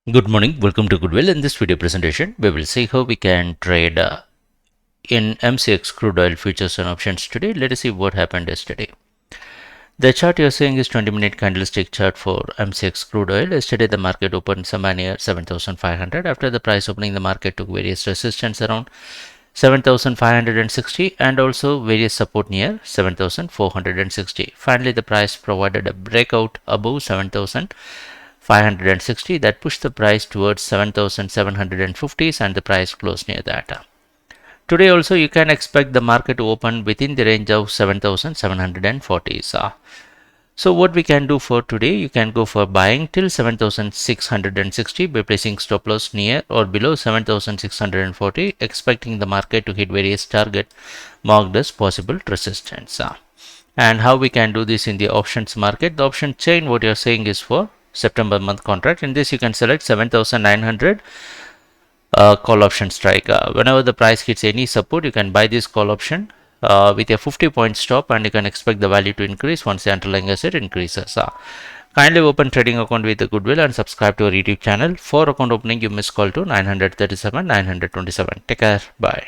Good morning, welcome to Goodwill. In this video presentation, we will see how we can trade in Mcx Crude Oil futures and options today. Let us see what happened yesterday. The chart you're seeing is 20-minute candlestick chart for Mcx Crude Oil. Yesterday, the market opened somewhere near 7,500. After the price opening, the market took various resistance around 7,560 and also various support near 7,460. Finally, the price provided a breakout above 7,560 that pushed the price towards 7,750s and the price closed near that. Today also you can expect the market to open within the range of 7,740s. So what we can do for today, you can go for buying till 7,660 by placing stop loss near or below 7,640, expecting the market to hit various target marked as possible resistance. And how we can do this in the options market? The option chain, what you're saying is for September month contract. In this you can select 7,900 call option strike. Whenever the price hits any support, you can buy this call option with a 50-point stop, and you can expect the value to increase once the underlying asset increases. Kindly open trading account with the Goodwill and subscribe to our YouTube channel. For account opening, you must call to 937 927. Take care. Bye.